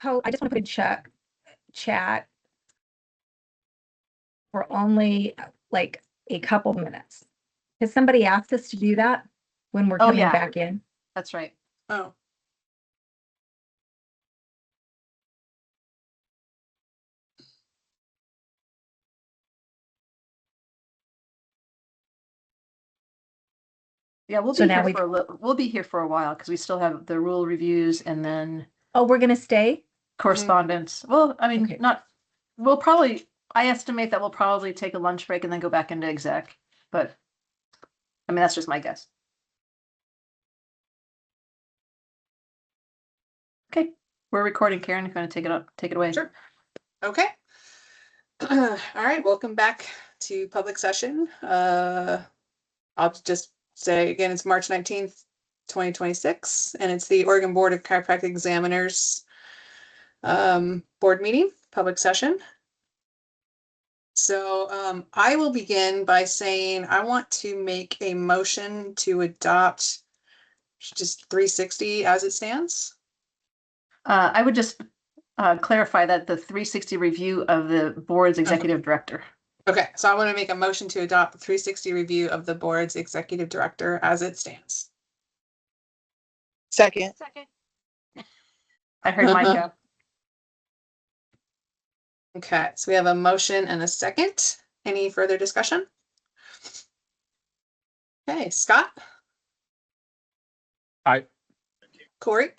I just want to put in chat for only like a couple minutes. Has somebody asked us to do that when we're Oh, coming yeah. back in? That's right. Oh, Yeah, we'll So be now here for we'll be here for a while because we still have the rule reviews and then Oh, we're gonna stay? correspondence. Well, I mean, Okay. we'll probably, I estimate that we'll probably take a lunch break and then go back into exec, but I mean, that's just my guess. Okay, we're recording, Karen, if you want to take it away. sure. Okay. All right, welcome back to public session. I'll just say again, it's March 19th, 2026, and it's the Oregon Board of Chiropractic Examiners board meeting, public session. So I will begin by saying I want to make a motion to adopt just 360 as it stands. I would just clarify that the 360 review of the board's executive director. Okay, so I want to make a motion to adopt the 360 review of the board's executive director as it stands. Second. I heard Micah. Okay, so we have a motion and a second. Any further discussion? Okay, Scott? Aye. Corey?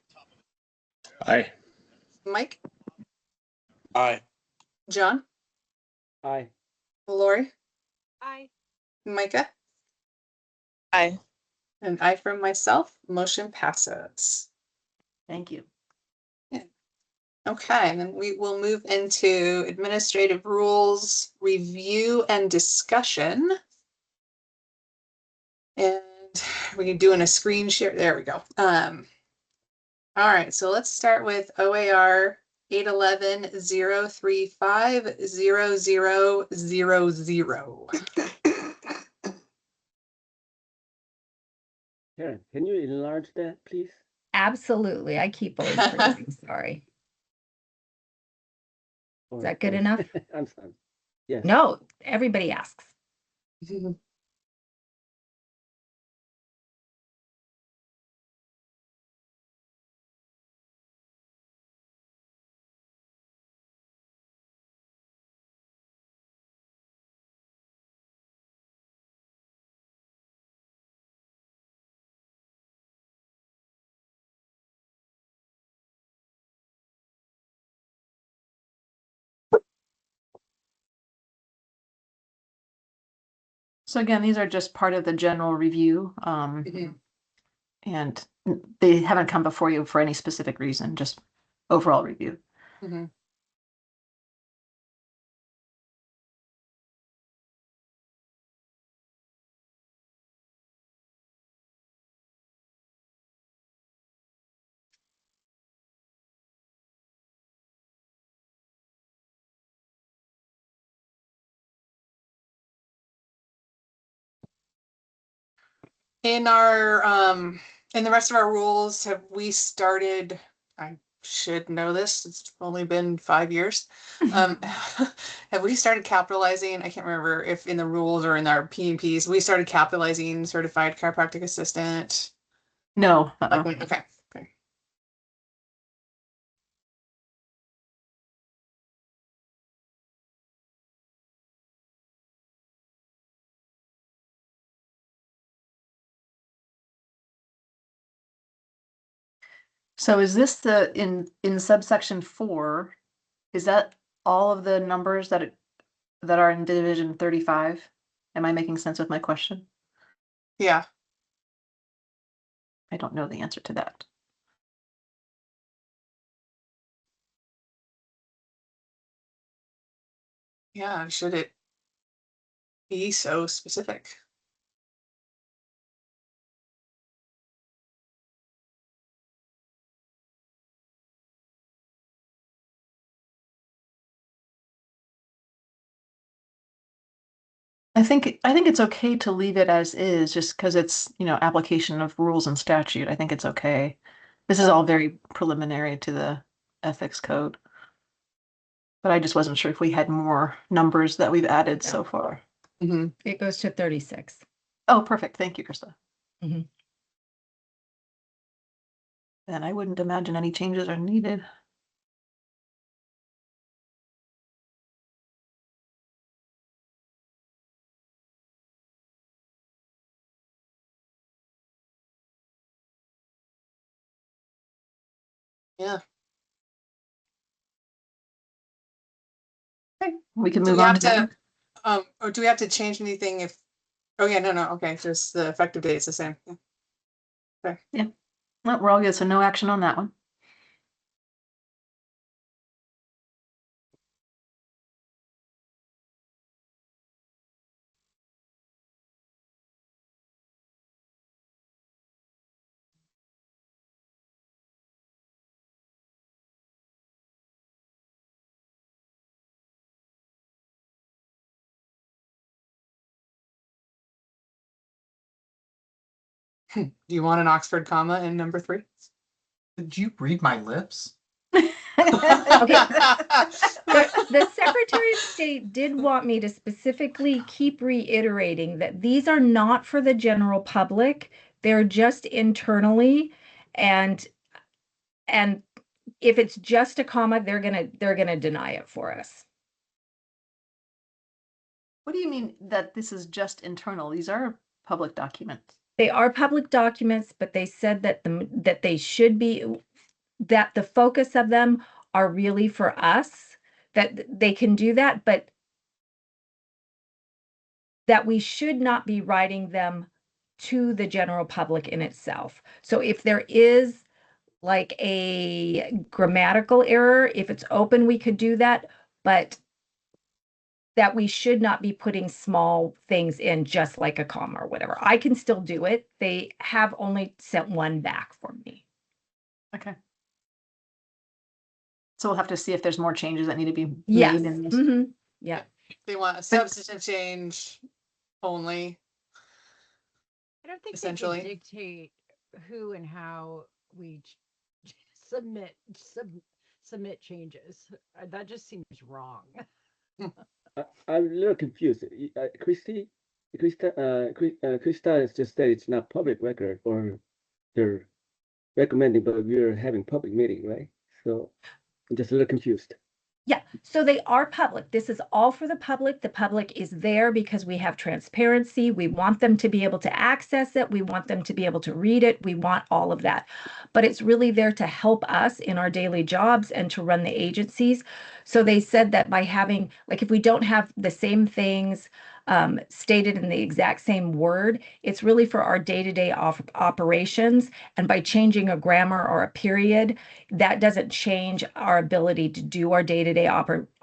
Aye. Mike? Aye. John? Aye. Lori? Aye. Micah? Aye. And I from myself, motion passes. Thank you. Okay, and then we will move into administrative rules review and discussion. And we're doing a screen share. There we go. All right, so let's start with OAR 811-035-0000. Karen, can you enlarge that, please? Absolutely. I keep always freezing, sorry. Is that good enough? I'm sorry. Yes. No, everybody asks. So again, these are just part of the general review. Mhm. And they haven't come before you for any specific reason, just overall review. Mhm. In our in the rest of our rules, have we started, I should know this, it's only been 5 years. Have we started capitalizing, I can't remember if in the rules or in our PMPs, we started capitalizing certified chiropractic assistant? No. Okay. So is this in subsection 4, is that all of the numbers that are in division 35? Am I making sense with my question? Yeah. I don't know the answer to that. Yeah, should it be so specific? I think it's okay to leave it as is, just because it's, application of rules and statute. I think it's okay. This is all very preliminary to the ethics code. But I just wasn't sure if we had more numbers that we've added so far. Mhm. It goes to 36. Oh, perfect. Thank you, Krista. Mhm. And I wouldn't imagine any changes are needed. Yeah. Okay, we can Do move we on. have to, or do we have to change anything if, oh yeah, no, okay, just the effective date is the same. Yeah. No, we're all good, so no action on that one. Do you want an Oxford comma in number 3? Did you read my lips? The Secretary of State did want me to specifically keep reiterating that these are not for the general public. They're just internally, and if it's just a comma, they're gonna deny it for us. What do you mean that this is just internal? These are public documents. They are public documents, but they said that that they should be, that the focus of them are really for us, that they can do that, but that we should not be writing them to the general public in itself. So if there is like a grammatical error, if it's open, we could do that, but that we should not be putting small things in just like a comma or whatever. I can still do it. They have only sent one back for me. Okay. So we'll have to see if there's more changes that need to be Yes. made in this. Mhm. Yeah. They want a substantive change only. I don't think they Essentially. can dictate who and how we submit changes. That just seems wrong. I'm a little confused. Krista has just said it's not public record, or they're recommending, but we're having public meeting, right? So I'm just a little confused. Yeah, so they are public. This is all for the public. The public is there because we have transparency. We want them to be able to access it. We want them to be able to read it. We want all of that. But it's really there to help us in our daily jobs and to run the agencies. So they said that by having, like, if we don't have the same things stated in the exact same word, it's really for our day-to-day operations. And by changing a grammar or a period, that doesn't change our ability to do our day-to-day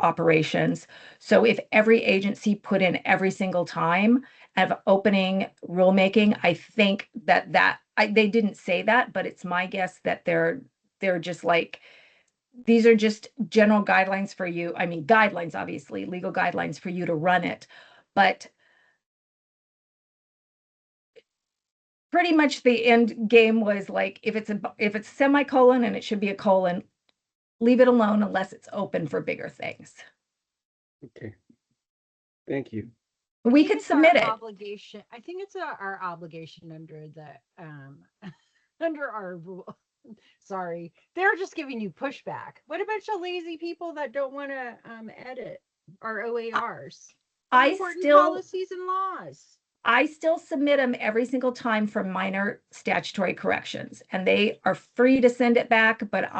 operations. So if every agency put in every single time of opening rulemaking, I think they didn't say that, but it's my guess that they're just like, these are just general guidelines for you. I mean, guidelines, obviously, legal guidelines for you to run it. But pretty much the end game was like, if it's a semicolon and it should be a colon, leave it alone unless it's open for bigger things. Okay. Thank you. We could submit it. Obligation. I think it's our obligation under the under our rule. Sorry, they're just giving you pushback. What a bunch of lazy people that don't want to edit our OARs. Policies and laws. I still submit them every single time for minor statutory corrections, and they are free to send it back, but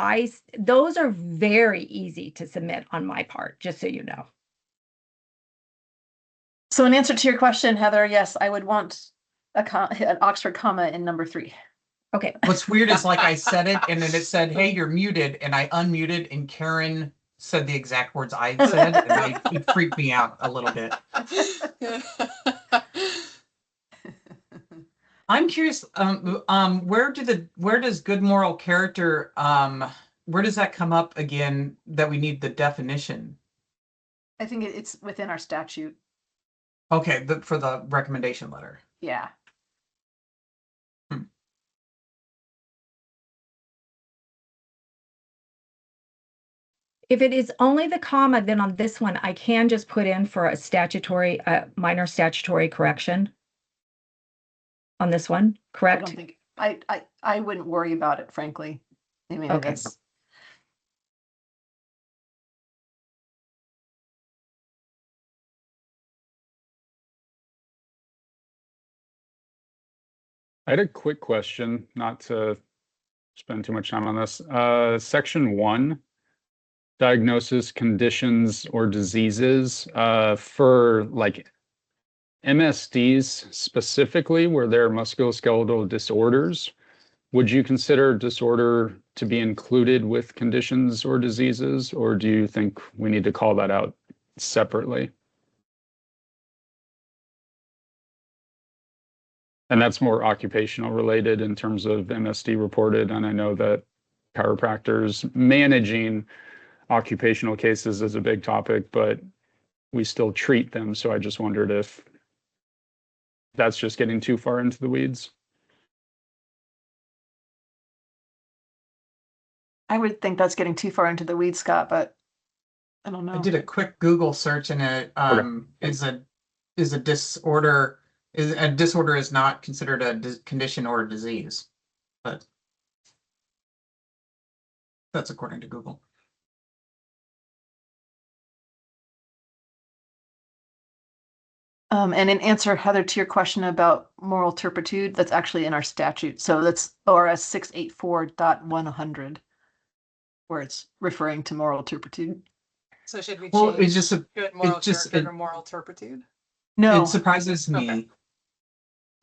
those are very easy to submit on my part, just so you know. So in answer to your question, Heather, yes, I would want an Oxford comma in number 3. Okay. What's weird is like I said it and then it said, hey, you're muted. And I unmuted and Karen said the exact words I said. And it freaked me out a little bit. I'm curious, where does good moral character, where does that come up again that we need the definition? I think it's within our statute. Okay, for the recommendation letter. Yeah. If it is only the comma, then on this one, I can just put in for a statutory, minor statutory correction. On this one, I correct? don't think, I wouldn't worry about it, frankly. I mean, Okay. it's, I had a quick question, not to spend too much time on this. Section 1, diagnosis, conditions, or diseases, for like MSDs specifically, where there are musculoskeletal disorders, would you consider disorder to be included with conditions or diseases, or do you think we need to call that out separately? And that's more occupational related in terms of MSD reported. And I know that chiropractors managing occupational cases is a big topic, but we still treat them. So I just wondered if that's just getting too far into the weeds. I would think that's getting too far into the weeds, Scott, but I don't know. I did a quick Google search and it is a disorder is not considered a condition or a disease, but that's according to Google. And in answer, Heather, to your question about moral turpitude, that's actually in our statute. So that's ORS 684.100, where it's referring to moral turpitude. So should we Well, change it's just good moral just- character to moral turpitude? No, it surprises me.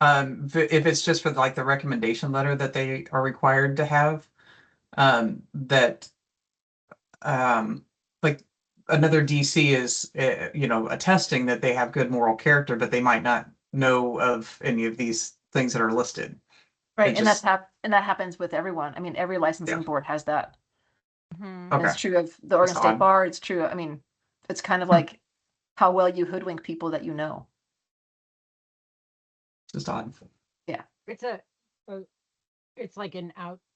Okay. If it's just for like the recommendation letter that they are required to have, that like another DC is attesting that they have good moral character, but they might not know of any of these things that are listed. right, it and just- and that happens with everyone. I mean, every licensing Yeah. board has that. Mhm. And it's true of the Oregon That's State odd. Bar. It's true. I mean, it's kind of like how well you hoodwink people that you know. Just odd. It's it's like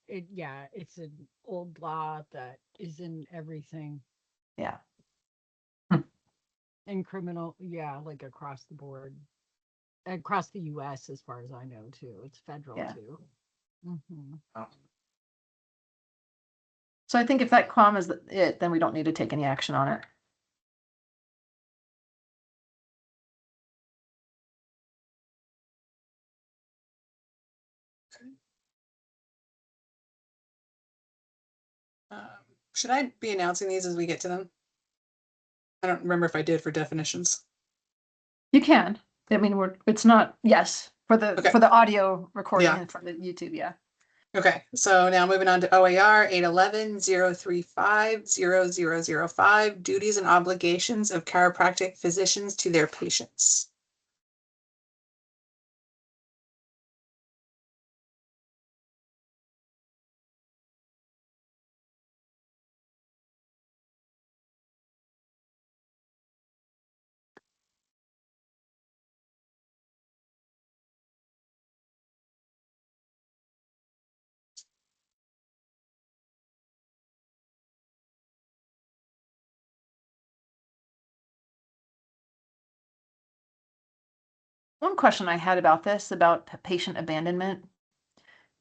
it's an old law that is in everything Yeah. in criminal, like across the board, across the US, as far as I know, too. It's federal Yeah. too. Mhm. So I think if that comma is it, then we don't need to take any action on it. Should I be announcing these as we get to them? I don't remember if I did for definitions. You can. I mean, it's not, yes, for the Okay. audio recording Yeah. and for the YouTube, yeah. Okay, so now moving on to OAR 811-035-0005, duties and obligations of chiropractic physicians to their patients. One question I had about this, about patient abandonment,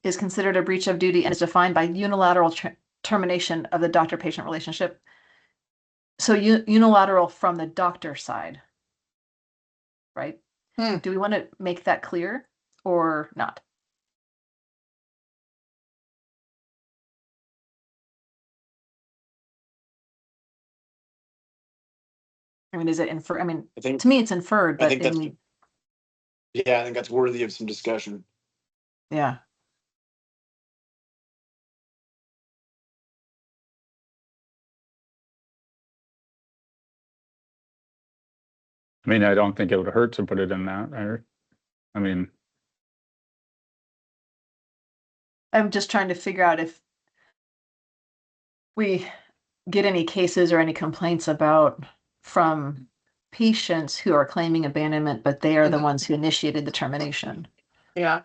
is considered a breach of duty and is defined by unilateral termination of the doctor-patient relationship. So unilateral from the doctor side, right? Hmm. Do we want to make that clear or not? I mean, is it infer? I mean, I think, to me, it's inferred, I but think I that's, mean, yeah, I think that's worthy of some discussion. yeah. I mean, I don't think it would hurt to put it in that. I mean, I'm just trying to figure out if we get any cases or any complaints from patients who are claiming abandonment, but they are the ones who initiated the termination. Yeah.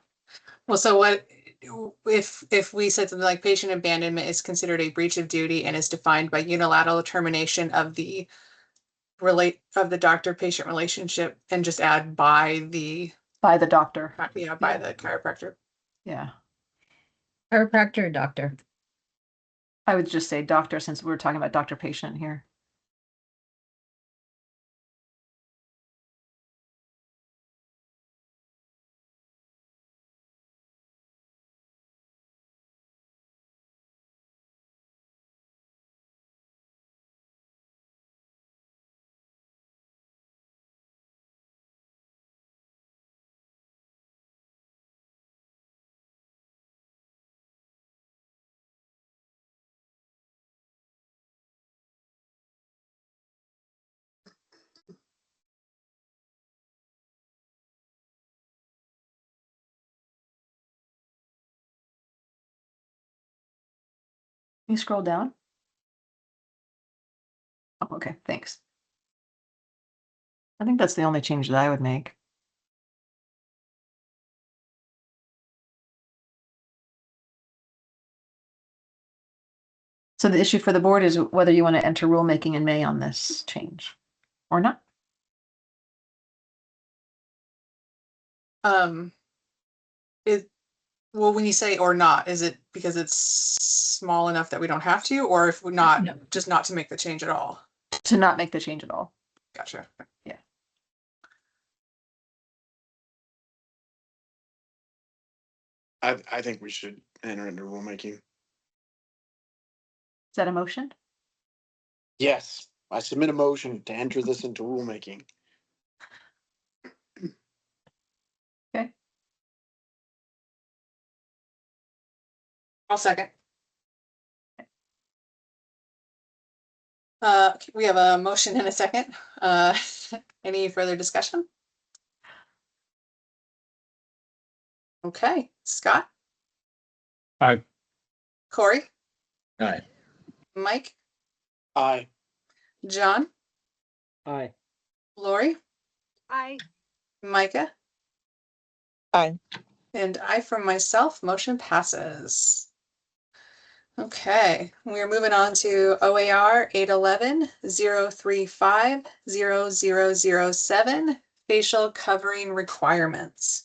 Well, so what if we said something like patient abandonment is considered a breach of duty and is defined by unilateral termination of the doctor-patient relationship, and just add by the doctor. by the chiropractor. Yeah. Chiropractor or doctor? I would just say doctor since we're talking about doctor patient here. Can you scroll down? Oh, okay, thanks. I think that's the only change that I would make. So the issue for the board is whether you want to enter rulemaking in May on this change or not. Well, when you say or not, is it because it's small enough that we don't have to, or if we're not, No. just not to make the change at all? To not make the change at all. Gotcha. I think we should enter into rulemaking. Is that a motion? Yes, I submit a motion to enter this into rulemaking. Okay. I'll second. We have a motion and a second. Any further discussion? Okay, Scott? Aye. Corey? Aye. Mike? Aye. John? Aye. Lori? I Micah? Aye. And I from myself, motion passes. Okay, we are moving on to OAR 811-035-0007, facial covering requirements.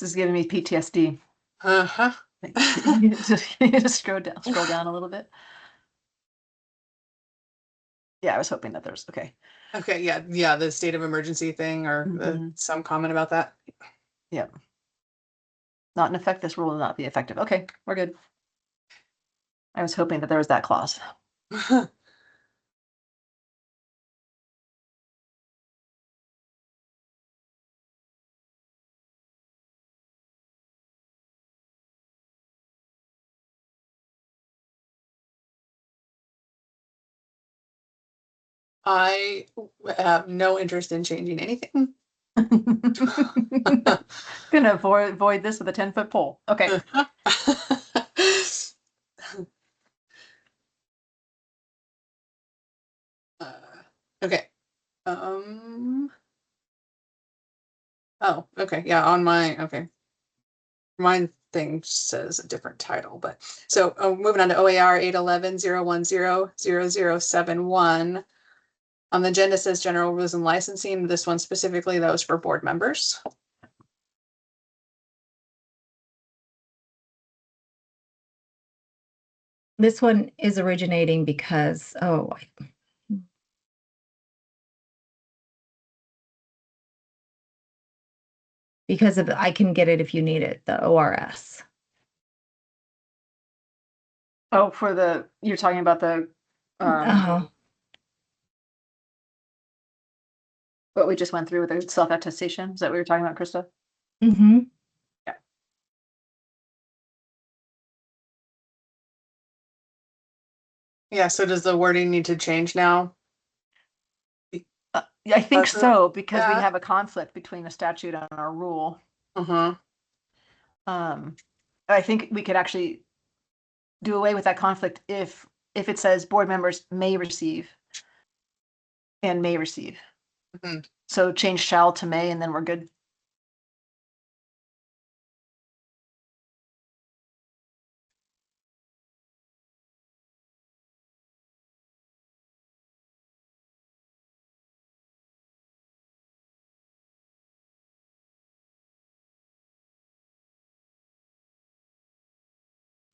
This is giving me PTSD. Uh-huh. Just scroll down a little bit. Yeah, I was hoping that there's okay. Okay, yeah, the state of emergency thing or some comment about that. Yep. Not in effect, this rule will not be effective. Okay, we're good. I was hoping that there was that clause. I have no interest in changing anything. Gonna avoid this with a 10-foot pole. Okay. Okay. Oh, okay. Yeah, on my mine thing says a different title, but so moving on to OAR 811-010-0071. On the agenda says general rules and licensing. This one specifically, that was for board members. This one is originating because, because of, I can get it if you need it, the ORS. Oh, you're talking about the what we just went through with the self-attestation. Is that what you're talking about, Krista? Mm-hmm. Yeah, so does the wording need to change now? Yeah, I think Does it? so, because we Yeah. have a conflict between a statute and our rule. Mm-hmm. I think we could actually do away with that conflict if it says board members may receive and may receive. Mhm. So change shall to may, and then we're good.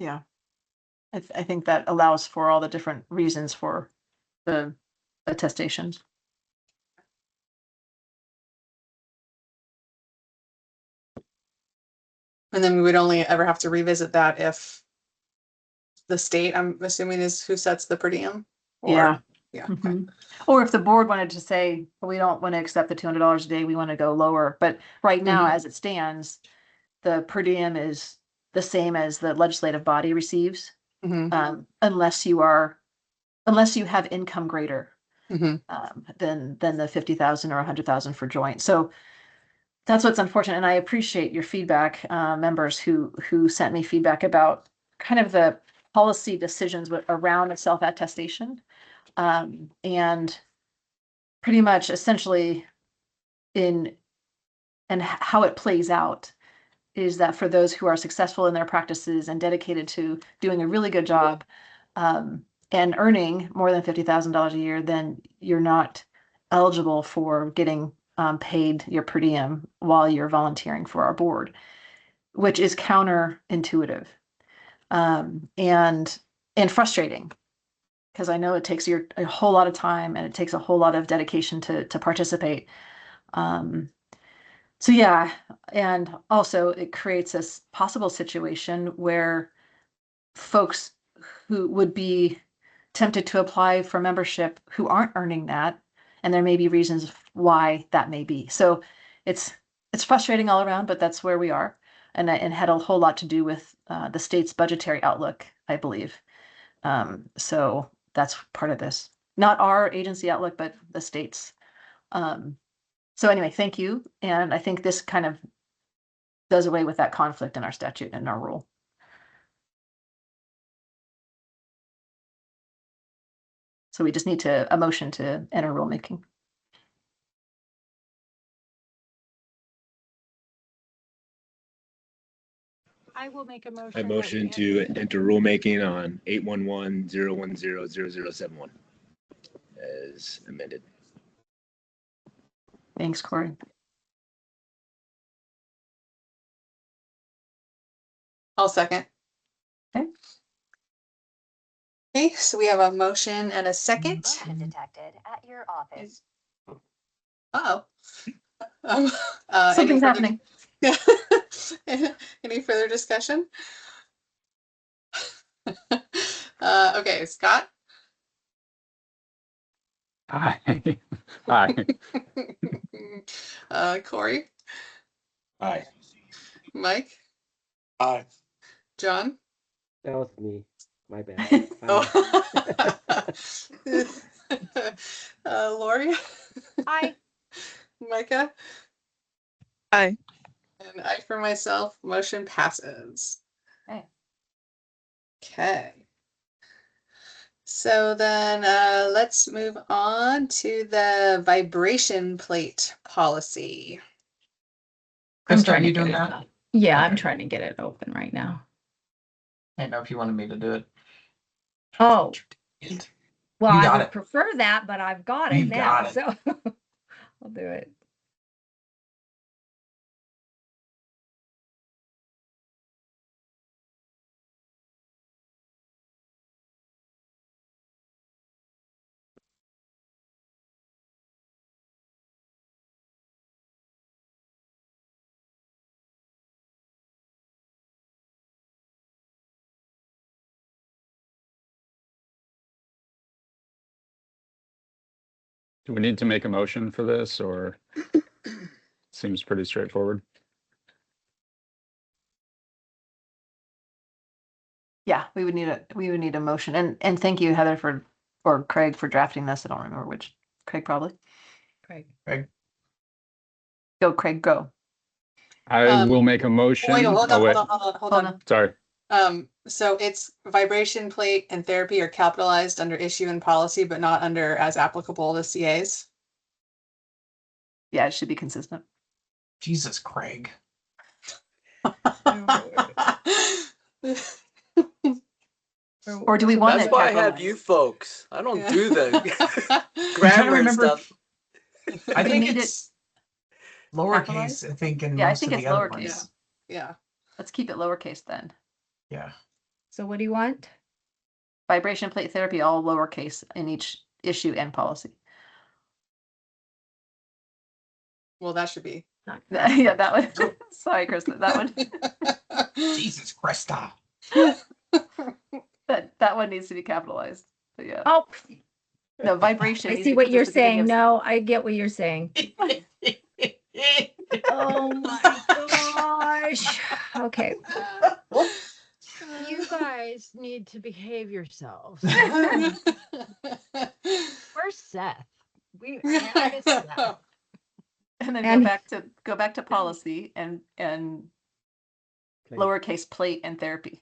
Yeah. I think that allows for all the different reasons for the attestations. And then we would only ever have to revisit that if the state, I'm assuming, is who sets the per diem? Or- Yeah. Yeah. Mhm. Or if the board wanted to say, "Well, we don't want to accept the $200 a day, we want to go lower." But right now, Mhm. as it stands, the per diem is the same as the legislative body receives, Mhm. unless you have income greater Mhm. than the 50,000 or 100,000 for joint. So that's what's unfortunate, and I appreciate your feedback, members who sent me feedback about kind of the policy decisions around the self-attestation. And pretty much essentially how it plays out is that for those who are successful in their practices and dedicated to doing a really good job, and earning more than $50,000 a year, then you're not eligible for getting paid your per diem while you're volunteering for our board, which is counterintuitive, and frustrating, because I know it takes a whole lot of time and it takes a whole lot of dedication to participate. So yeah, and also it creates this possible situation where folks who would be tempted to apply for membership who aren't earning that, and there may be reasons why that may be. So it's frustrating all around, but that's where we are, and had a whole lot to do with the state's budgetary outlook, I believe. So that's part of this, not our agency outlook, but the state's. So anyway, thank you, and I think this kind of does away with that conflict in our statute and our rule. So we just need a motion to enter rulemaking. I will make a motion. I that we motion to enter rulemaking on 811-010-0071 as amended. Thanks, Corey. I'll second. Okay. Okay, so we have a motion and a second. Detected at your office. Uh-oh. Something's happening. Any further discussion? Okay, Scott? Aye. Aye. Corey? Aye. Mike? Aye. John? That was me. My bad. Lori? Aye. Micah? Aye. And I for myself, motion passes. Okay. Okay. So then let's move on to the vibration plate policy. Krista, trying are to you get doing it that? up. Yeah, I'm Okay. trying to get it open right now. I didn't know if you wanted me to do it. Oh, well, You I got would it. prefer that, but I've got it You now, got it. so I'll do it. Do we need to make a motion for this, or seems pretty straightforward? Yeah, we would need a motion, and thank you, Heather, or Craig, for drafting this. I don't remember which. Craig, probably. Craig. Craig. Go, Craig, go. I will make a motion. Wait, hold Oh, on, wait, hold on. sorry. So it's vibration plate and therapy are capitalized under issue and policy, but not under as applicable to CAs. Yeah, it should be consistent. Jesus, Craig. Or do we want That's it why I have capitalized? you folks. I don't Yeah. do the trying to grammar and remember. stuff. I We think need it's lowercase, capitalized? I think, in Yeah, I most think of it's the other lowercase. ones. Yeah. Let's keep it lowercase then. Yeah. So what do you want? Vibration plate therapy, all lowercase in each issue and policy. Well, that should be. Yeah, that one. Sorry, Krista, that one. Jesus, Krista. That one needs to be capitalized. But yeah. Oh, No, vibration. I needs see to what be you're just the beginning saying. of- No, I get what you're saying. Oh my gosh. Okay. You guys need to behave yourselves. Where's Seth? I miss Seth. And then And- go back to policy and Plate. lowercase plate and therapy.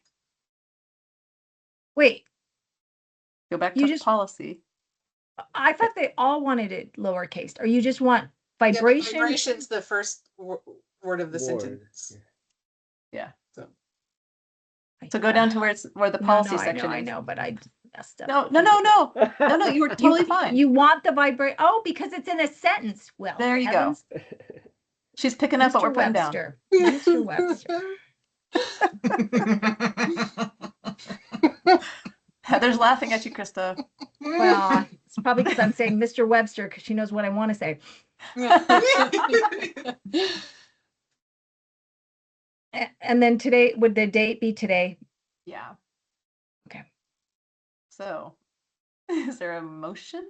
Wait, Go back You to just- policy. I thought they all wanted it lowercase, or you just want Yeah, vibration? vibration's the first word of the Word, sentence. yeah. So go down to where the policy section I is. know, but I messed up. No, you were totally fine. You want the vibrate? Oh, because it's in a sentence. Well, There you go. heavens, She's picking up what we're Mr. putting down. Webster. Mr. Webster. Heather's laughing at you, Krista. Well, it's probably because I'm saying Mr. Webster because she knows what I want to say. And then today, would the date be today? Yeah. Okay. So, is there a motion?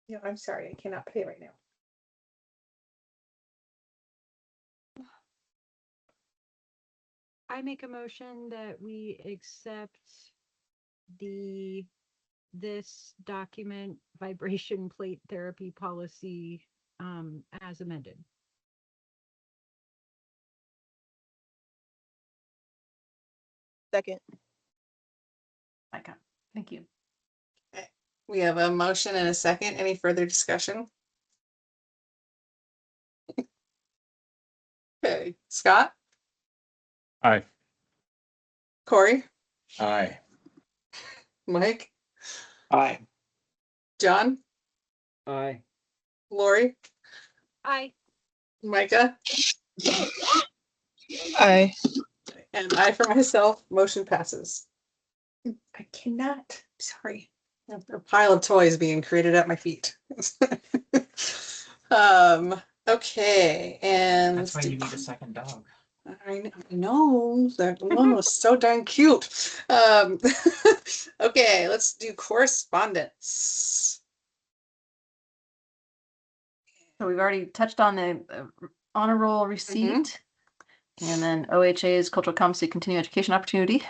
Yeah, I'm sorry, I cannot pay right now. I make a motion that we accept this document vibration plate therapy policy as amended. Second. Okay, thank you. We have a motion and a second. Any further discussion? Okay, Scott, Aye. Corey, Aye. Mike, Aye. John, Aye. Lori, Aye. Micah, Aye. and I for myself, motion passes. I cannot, sorry. A pile of toys being created at my feet. Okay, and That's why you need a second dog. I know that one was so darn cute. Okay, let's do correspondence. So we've already touched on the honor roll receipt. And then OHA's cultural competency continuing education opportunity.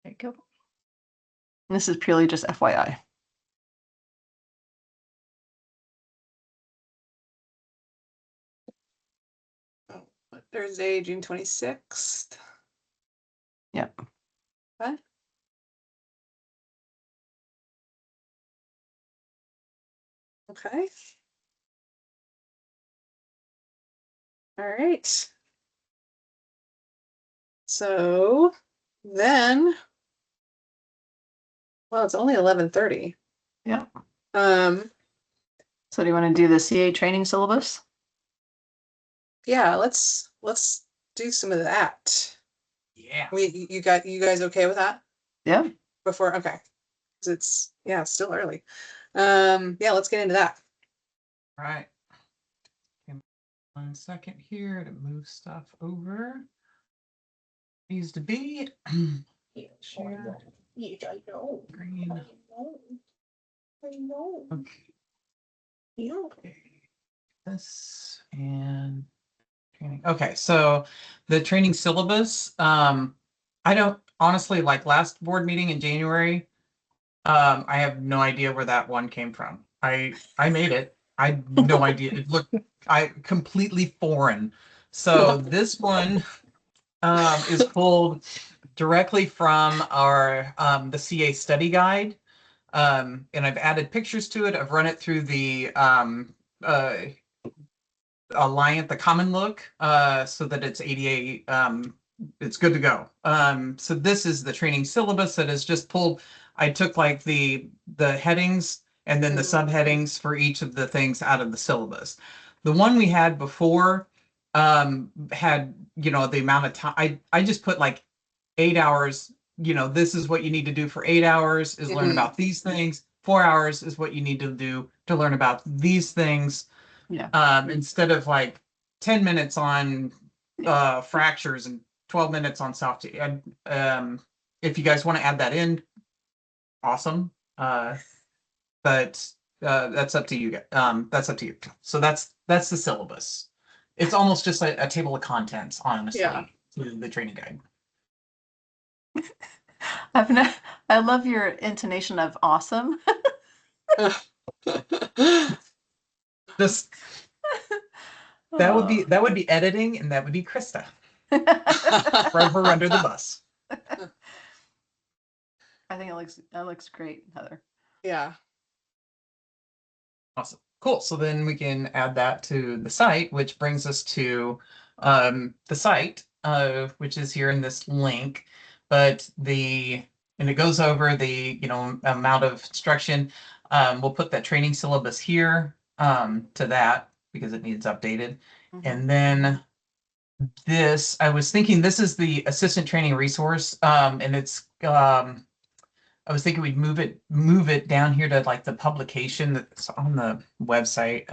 There you go. And this is purely just FYI. Thursday, June 26th. Yep. What? Okay. All right. So then, well, it's only 11:30. Yeah. Um, So do you want to do the CA training syllabus? yeah, let's do some of that. Yeah. You guys okay with that? Yeah. Before, okay. 'Cause it's, yeah, it's still early. Yeah, let's get into that. All right. Give me 1 second here to move stuff over. Needs to be. Share. Yeah, I know. Green. I know. Okay. Yeah. Okay. This and training. Okay, so the training syllabus, I don't honestly, like last board meeting in January, I have no idea where that one came from. I made it. I had no idea. It looked completely foreign. So this one is pulled directly from our the CA study guide. And I've added pictures to it. I've run it through the Alliant, the common look, so that it's ADA, it's good to go. So this is the training syllabus that is just pulled. I took like the headings and then the subheadings for each of the things out of the syllabus. The one we had before had, you know, the amount of time. I just put like 8 hours, you know, this is what you need to do for 8 hours is learn about these things. 4 hours is what you need to do to learn about these things. Yeah. Instead of like 10 minutes on fractures and 12 minutes on soft tissue. If you guys want to add that in, awesome. But that's up to you. That's up to you. So that's the syllabus. It's almost just a table of contents, honestly, to the training guide. I love your intonation of awesome. This that would be editing, and that would be Krista. Throw her under the bus. I think that looks great, Heather. Yeah. Awesome. Cool. So then we can add that to the site, which brings us to the site, which is here in this link. But and it goes over the, you know, amount of instruction. We'll put that training syllabus here to that because it needs updated. And then this, I was thinking this is the assistant training resource, and it's I was thinking we'd move it down here to like the publication that's on the website.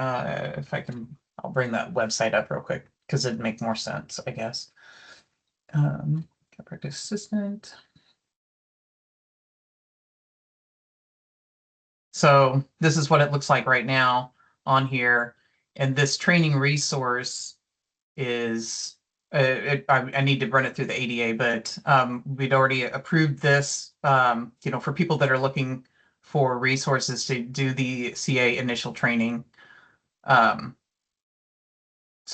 If I can, I'll bring that website up real quick because it'd make more sense, I guess. Chiropractic assistant. So this is what it looks like right now on here. And this training resource is, I need to run it through the ADA, but we'd already approved this, you know, for people that are looking for resources to do the CA initial training. So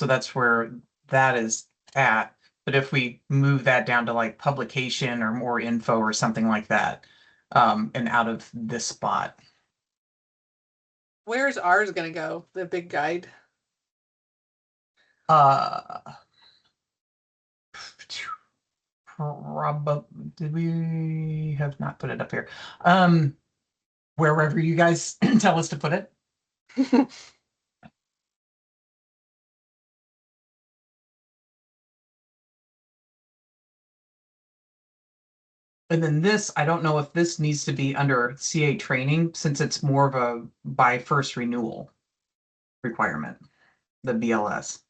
that's where that is at. But if we move that down to like publication or more info or something like that, and out of this spot. Where's ours gonna go? The big guide? Probably, did we have not put it up here? Wherever you guys tell us to put it. And then this, I don't know if this needs to be under CA training since it's more of a by first renewal requirement, the BLS.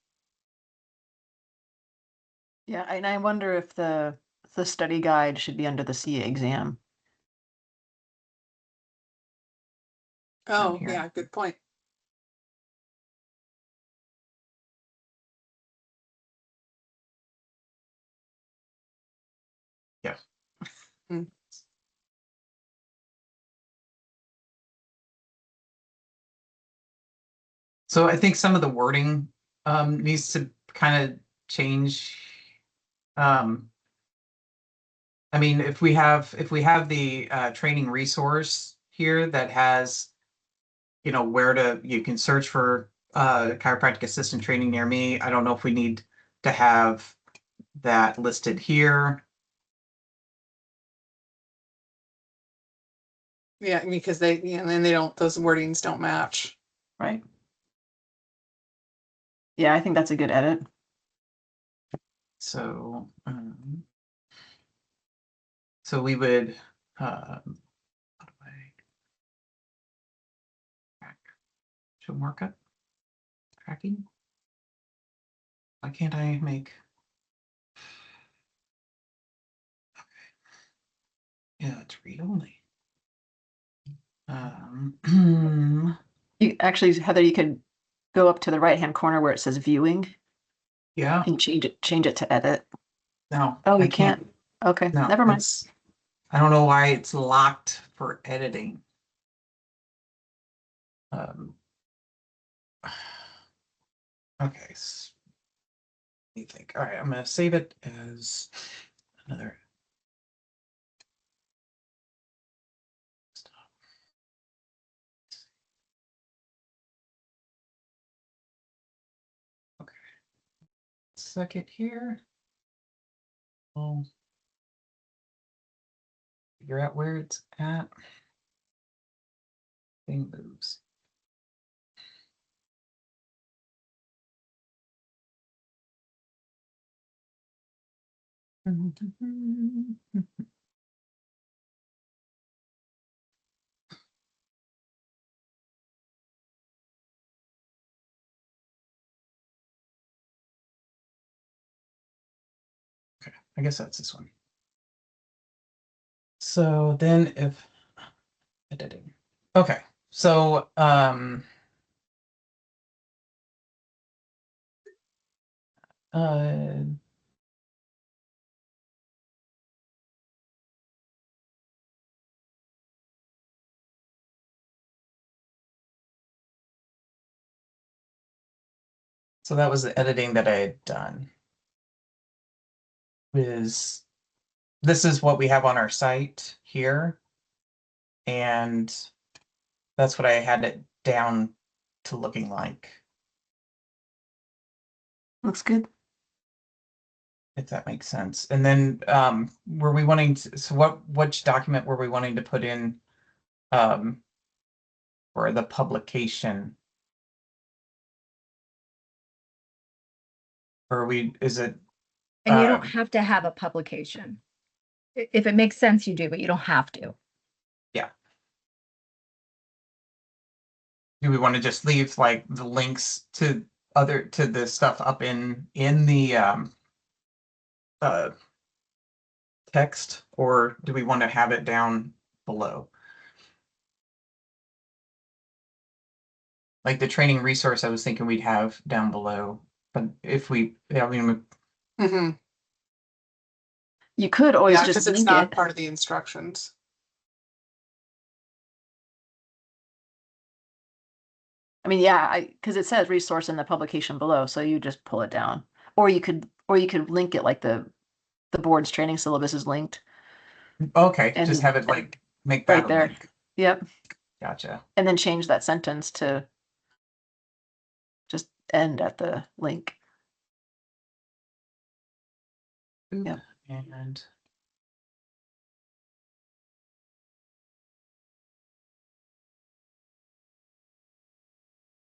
Yeah, and I wonder if the study guide should be under the CA exam. Oh, here. yeah, good point. Yeah. So I think some of the wording needs to kind of change. I mean, if we have the training resource here that has, you know, where you can search for chiropractic assistant training near me. I don't know if we need to have that listed here. Yeah, because then those wordings don't match. Right. Yeah, I think that's a good edit. So, so we would, show markup tracking. Why can't I make? Okay. Yeah, it's read only. You actually, Heather, you could go up to the right-hand corner where it says viewing Yeah, And change it to edit. no. Oh, I you can't. Okay, No, never mind. I don't know why it's locked for editing. Um, okay. Let me think. All right, I'm gonna save it as another. Okay. Second here. I'll figure out where it's at. Thing moves. Okay, I guess that's this one. So then if editing. Okay, so uh so that was the editing that I had done. This is what we have on our site here. And that's what I had it down to looking like, Looks good. if that makes sense. And then were we wanting to, so which document were we wanting to put in for the publication? Or is it? And you don't have to have a publication. If it makes sense, you do, but you don't have to. Yeah. Do we want to just leave like the links to the stuff up in the text, or do we want to have it down below? Like the training resource, I was thinking we'd have down below, but if Mhm. You could always Yeah, just because it's link not it. part of the instructions. I mean, yeah, because it says resource in the publication below, so you just pull it down. Or you could link it like the board's training syllabus is linked okay, And- just have it like make right that there. link. Yep. Gotcha. And then change that sentence to just end at the link. Yep. And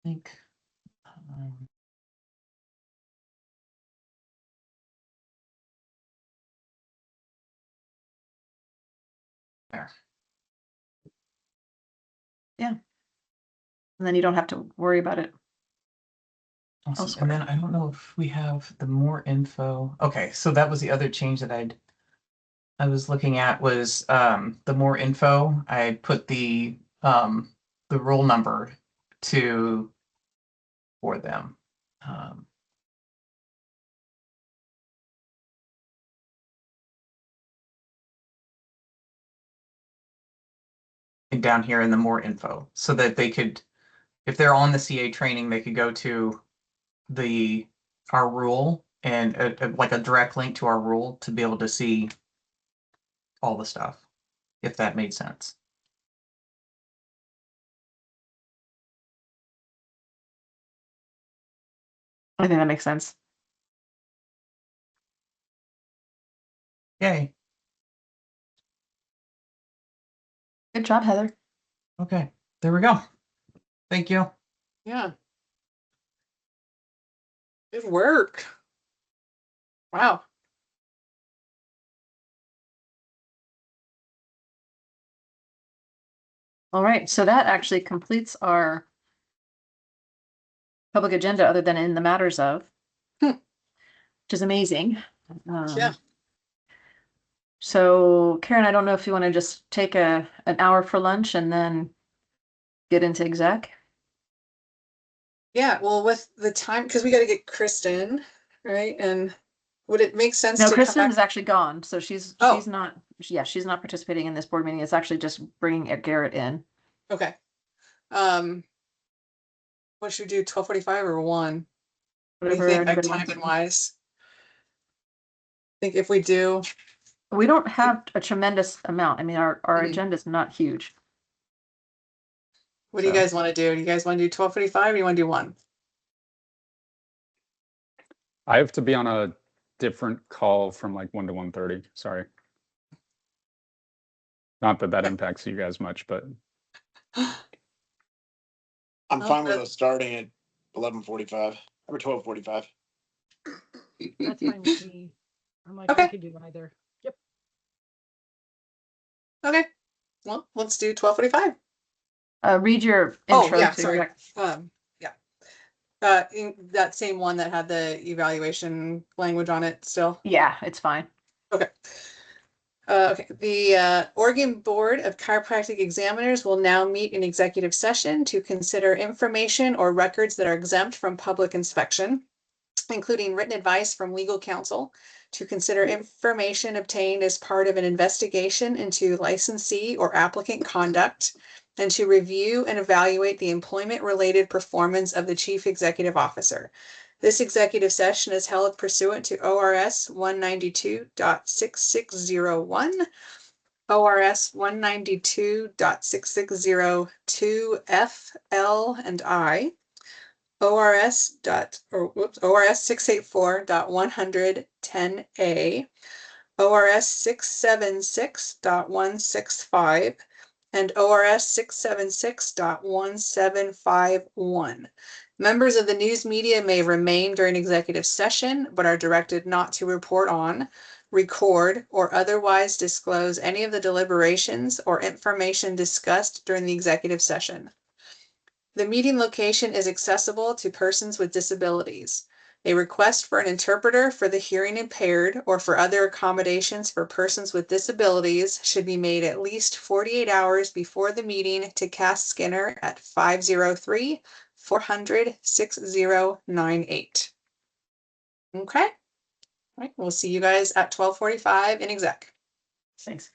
link. There. Yeah. And then you don't have to worry about it. Awesome. elsewhere. And then I don't know if we have the more info. Okay, so that was the other change that I was looking at was the more info. I put the roll number for them. And down here in the more info, so that they could, if they're on the CA training, they could go to our rule and like a direct link to our rule to be able to see all the stuff, if that made sense. I think that makes sense. Yay. Good job, Heather. Okay, there we go. Thank you. Yeah. Good work. Wow. All right, so that actually completes our public agenda other than in the matters of, which is amazing. Yeah. So Karen, I don't know if you want to just take an hour for lunch and then get into exec. Yeah, well, with the time, because we got to get Kristen right? And would it make sense No, to come Kristen back? is actually gone, so she's Oh. she's not participating in this board meeting. It's actually just bringing Garrett in. Okay. What should we do, 12:45 or 1? What do you Whatever think, like anybody time wants. and wise? Think if we do, We don't have a tremendous amount. I mean, our Mhm. agenda is not huge. what do you So- guys want to do? Do you guys want to do 12:45 or you want to do 1? I have to be on a different call from like 1 to 1:30. Sorry. Not that that impacts you guys much, but I'm Oh, fine with that- us starting at 11:45 or 12:45. That's fine with me. I'm like, Okay. I could do either. Yep. Okay. Well, let's do 12:45. Read your Oh, intro yeah, to sorry. rec- Yeah. In that same one that had the evaluation language on it still. Yeah, it's fine. Okay. Okay, the Oregon Board of Chiropractic Examiners will now meet in executive session to consider information or records that are exempt from public inspection, including written advice from legal counsel, to consider information obtained as part of an investigation into licensee or applicant conduct, and to review and evaluate the employment-related performance of the chief executive officer. This executive session is held pursuant to ORS 192.6601, ORS 192.6602 F, L, and I, ORS 684.110A, ORS 676.165, and ORS 676.1751. Members of the news media may remain during executive session, but are directed not to report on, record, or otherwise disclose any of the deliberations or information discussed during the executive session. The meeting location is accessible to persons with disabilities. A request for an interpreter for the hearing impaired or for other accommodations for persons with disabilities should be made at least 48 hours before the meeting to Cass Skinner at 503-400-6098. Okay. All right, we'll see you guys at 12:45 in exec. Thanks.